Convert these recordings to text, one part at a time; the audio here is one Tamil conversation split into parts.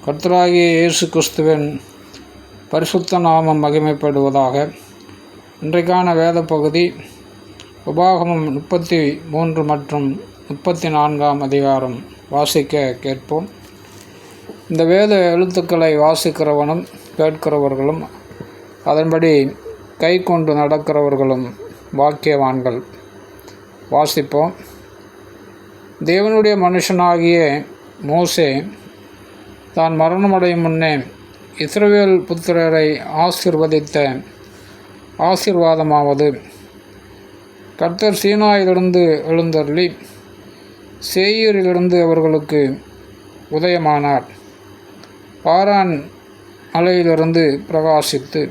கர்த்தராகிய இயேசு கிறிஸ்துவின் பரிசுத்த நாமம் மகிமைப்படுவதாக. இன்றைக்கான வேத பகுதி உபாகமம் 33 மற்றும் 34 அதிகாரம் வாசிக்க கேட்போம். இந்த வேத எழுத்துக்களை வாசிக்கிறவனும் கேட்கிறவர்களும் அதன்படி கை கொண்டு நடக்கிறவர்களும் பாக்கியவான்கள். வாசிப்போம். தேவனுடைய மனுஷனாகிய மோசே தான் மரணமடையும் முன்னே இஸ்ரவேல் புத்திரரை ஆசீர்வதித்த ஆசீர்வாதமாவது, கர்த்தர் சீனாயிலிருந்து எழுந்தருளி சேயீரிலிருந்து அவர்களுக்கு உதயமானார். பாரான் மலையிலிருந்து பிரகாசித்து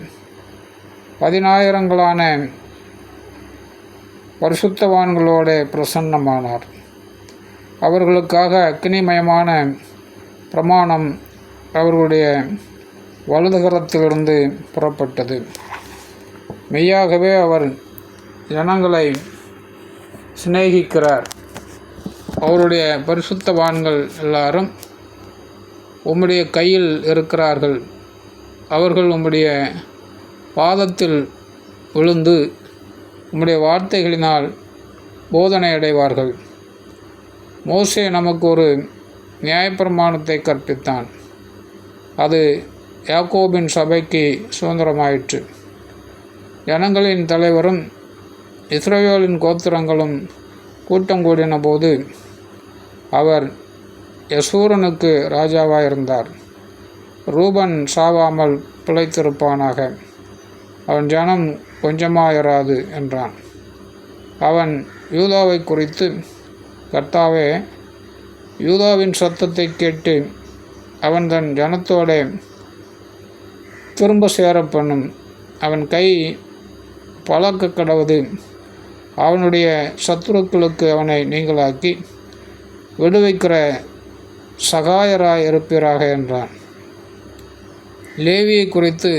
10,000களான பரிசுத்தவான்களோடு பிரசன்னமானார். அவர்களுக்காக அக்னிமயமான பிரமாணம் அவர்களுடைய வலதுகரத்திலிருந்து புறப்பட்டது. மெய்யாகவே அவர் ஜனங்களை சிநேகிக்கிறார். அவருடைய பரிசுத்தவான்கள் எல்லாரும் உம்முடைய கையில் இருக்கிறார்கள். அவர்கள் உம்முடைய பாதத்தில் விழுந்து உம்முடைய வார்த்தைகளினால் போதனை அடைவார்கள். மோசே நமக்கு ஒரு நியாயப்பிரமாணத்தை கற்பித்தான். அது யாக்கோபின் சபைக்கு சுதந்திரமாயிற்று. ஜனங்களின் தலைவரும் இஸ்ரவேலின் கோத்திரங்களும் கூட்டம் கூடின போது அவர் யசூரனுக்கு ராஜாவாயிருந்தார். ரூபன் சாவாமல் பிழைத்திருப்பானாக, அவன் ஜனம் கொஞ்சமாயிராது என்றான். அவன் யூதாவை குறித்து, கர்த்தாவே, யூதாவின் சத்தத்தை கேட்டு அவன் தன் ஜனத்தோடு திரும்ப சேர பண்ணும். அவன் கை பழக்க கடவுது. அவனுடைய சத்துருக்களுக்கு அவனை நீங்களாக்கி விடுவிக்கிற சகாயராய் இருப்பீராக என்றான். லேவியை குறித்து,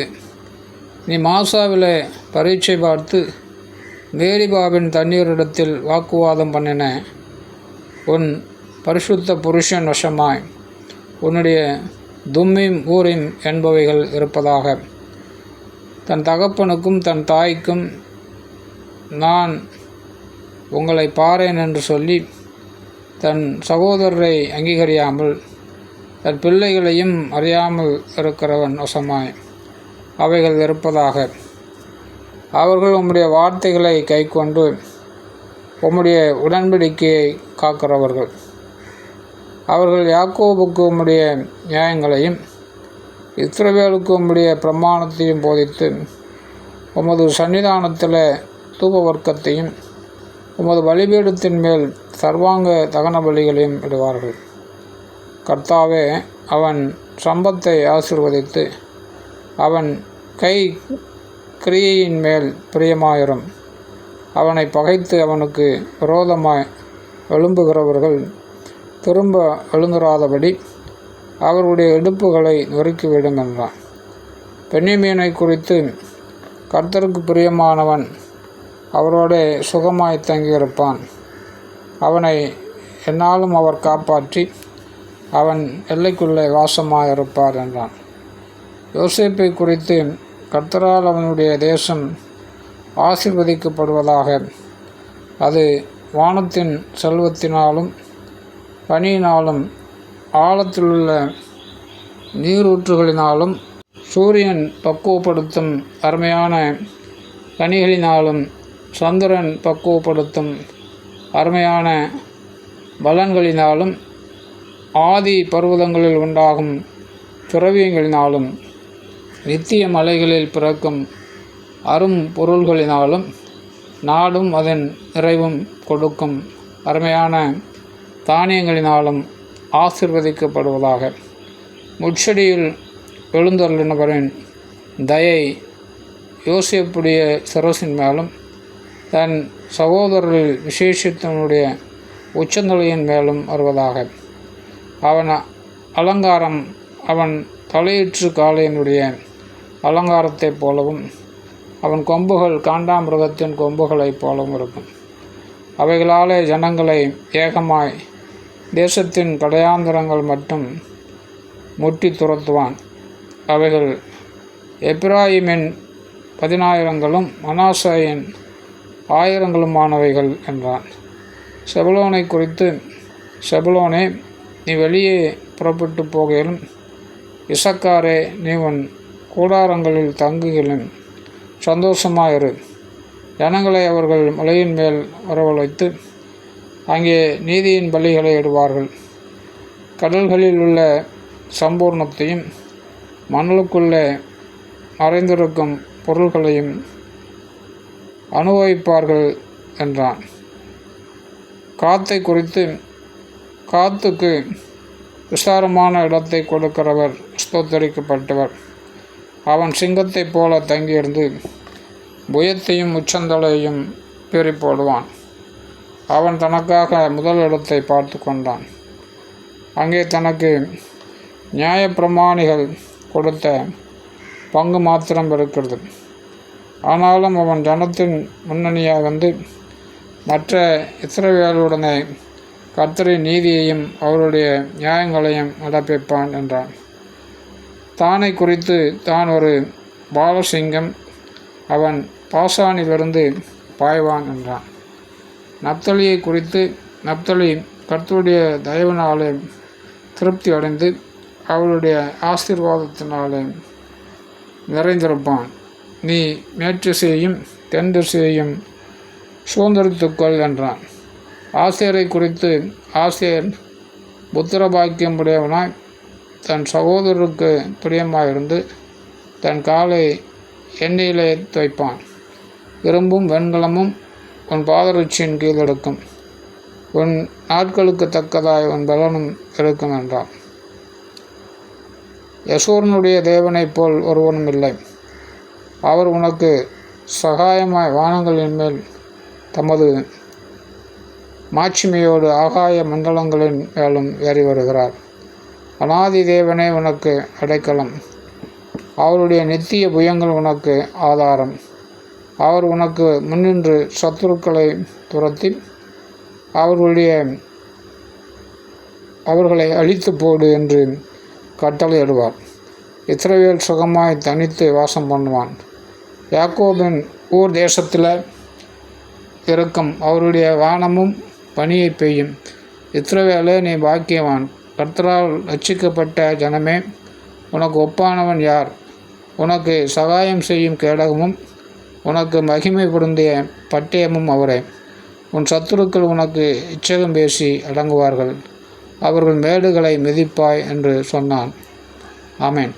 நீ மாசாவிலே பரீட்சை பார்த்து மேரிபாவின் தண்ணீரிடத்தில் வாக்குவாதம் பண்ணின உன் பரிசுத்த புருஷன் வசமாய் உன்னுடைய தும்மீம் ஊரிம் என்பவைகள் இருப்பதாக. தன் தகப்பனுக்கும் தன் தாய்க்கும் நான் உங்களை பாரேன் என்று சொல்லி தன் சகோதரரை அங்கீகரியாமல் தன் பிள்ளைகளையும் அறியாமல் இருக்கிறவன் வசமாய் அவைகள் இருப்பதாக. அவர்கள் உம்முடைய வார்த்தைகளை கைக்கொண்டு உம்முடைய உடன்படிக்கையை காக்கிறவர்கள். அவர்கள் யாக்கோபுக்கு உம்முடைய நியாயங்களையும் இஸ்ரவேலுக்கு உம்முடைய பிரமாணத்தையும் போதித்து உமது சன்னிதானத்தில் தூப வர்க்கத்தையும் உமது பலிபீடத்தின் மேல் சர்வாங்க தகன பலிகளையும் இடுவார்கள். கர்த்தாவே, அவன் சம்பத்தை ஆசீர்வதித்து அவன் கை கிரியையின் மேல் பிரியமாயிரும். அவனை பகைத்து அவனுக்கு விரோதமாய் எழும்புகிறவர்கள் திரும்ப எழுந்துராதபடி அவர்களுடைய இடுப்புகளை நொறுக்கிவிடும் என்றான். பென்யமீனை குறித்து, கர்த்தருக்கு பிரியமானவன் அவரோட சுகமாய் தங்கியிருப்பான். அவனை எந்நாளும் அவர் காப்பாற்றி அவன் எல்லைக்குள்ளே வாசமாயிருப்பார் என்றான். யோசேப்பை குறித்து, கர்த்தரால் அவனுடைய தேசம் ஆசீர்வதிக்கப்படுவதாக. அது வானத்தின் செல்வத்தினாலும் பனியினாலும் ஆழத்திலுள்ள நீரூற்றுகளினாலும் சூரியன் பக்குவப்படுத்தும் அருமையான கனிகளினாலும் சந்திரன் பக்குவப்படுத்தும் அருமையான பலன்களினாலும் ஆதி பர்வதங்களில் உண்டாகும் துறவியங்களினாலும் நித்திய மலைகளில் பிறக்கும் அரும் பொருள்களினாலும் நாடும் அதன் நிறைவும் கொடுக்கும் அருமையான தானியங்களினாலும் ஆசீர்வதிக்கப்படுவதாக. முட்செடியில் எழுந்தருளினவரின் தயை யோசேப்புடைய சிரசின் மேலும் தன் சகோதரரில் விசேஷித்தவனுடைய உச்சந்தலையின் மேலும் வருவதாக. அவன் அலங்காரம் அவன் தலையீற்று காளையினுடைய அலங்காரத்தைப் போலவும் அவன் கொம்புகள் காண்டாமிருகத்தின் கொம்புகளைப் போலவும் இருக்கும். அவைகளாலே ஜனங்களை ஏகமாய் தேசத்தின் கடையாந்திரங்கள் மட்டும் முட்டி துரத்துவான். அவைகள் எப்பிராயிமின் 10,000களும் மனாசேயின் 1000ங்களுமானவைகள் என்றான். செபுலோனை குறித்து, செபுலோனே, நீ வெளியே புறப்பட்டு போகையிலும், இசக்காரே, நீ உன் கூடாரங்களில் தங்குகிலும் சந்தோஷமாயிரு. ஜனங்களை அவர்கள் மலையின் மேல் வரவழைத்து அங்கே நீதியின் பலிகளை இடுவார்கள். கடல்களில் உள்ள சம்பூர்ணத்தையும் மணலுக்குள்ளே மறைந்திருக்கும் பொருள்களையும் அனுபவிப்பார்கள் என்றான். காத்தை குறித்து, காத்துக்கு விசாரமான இடத்தை கொடுக்கிறவர் ஸ்தோத்தரிக்கப்பட்டவர். அவன் சிங்கத்தைப் போல தங்கியிருந்து புயத்தையும் உச்சந்தலையும் பீறி போடுவான். அவன் தனக்காக முதல் இடத்தை பார்த்து கொண்டான். அங்கே தனக்கு நியாயப்பிரமாணிகள் கொடுத்த பங்கு மாத்திரம் இருக்கிறது. ஆனாலும் அவன் ஜனத்தின் முன்னணியாக வந்து மற்ற இஸ்ரவேலுடனே கர்த்தரின் நீதியையும் அவருடைய நியாயங்களையும் நடப்பிப்பான் என்றான். தானை குறித்து, தான் ஒரு பாலசிங்கம், அவன் பாசானிலிருந்து பாய்வான் என்றான். நப்தலியை குறித்து, நப்தலி கர்த்தருடைய தயவினாலே திருப்தி அடைந்து அவருடைய ஆசீர்வாதத்தினாலே நிறைந்திருப்பான். நீ மேற்றிசையும் தென் திசையையும் சுதந்திரித்துக்கொள் என்றான். ஆசேரை குறித்து, ஆசேர் புத்திரபாக்கியம் உடையவனாய் தன் சகோதரருக்கு பிரியமாயிருந்து தன் காலை எண்ணெயிலே துவைப்பான். இரும்பும் வெண்கலமும் உன் பாதரட்சியின் கீழ் எடுக்கும். உன் நாட்களுக்கு தக்கதாய் உன் பலனும் இருக்கும் என்றான். யசூரனுடைய தேவனைப் போல் ஒருவனும் இல்லை. அவர் உனக்கு சகாயமாய் வானங்களின் மேல் தமது மாட்சிமையோடு ஆகாய மண்டலங்களின் மேலும் ஏறி வருகிறார். அநாதி தேவனே உனக்கு அடைக்கலம். அவருடைய நித்திய புயங்கள் உனக்கு ஆதாரம். அவர் உனக்கு முன்னின்று சத்துருக்களை துரத்தி அவர்களை அழித்து போடு என்று கட்டளையிடுவார். இஸ்ரவேல் சுகமாய் தனித்து வாசம் பண்ணுவான். யாக்கோபின் ஊர் தேசத்தில் இருக்கும் அவருடைய வானமும் பனியை பெய்யும். இஸ்ரவேலே, நீ பாக்கியவான். கர்த்தரால் ரட்சிக்கப்பட்ட ஜனமே, உனக்கு ஒப்பானவன் யார்? உனக்கு சகாயம் செய்யும் கேடகமும் உனக்கு மகிமை பொருந்திய பட்டயமும் அவரே. உன் சத்துருக்கள் உனக்கு இச்சகம் பேசி அடங்குவார்கள். அவர்கள் மேடுகளை மிதிப்பாய் என்று சொன்னான். ஆமென்.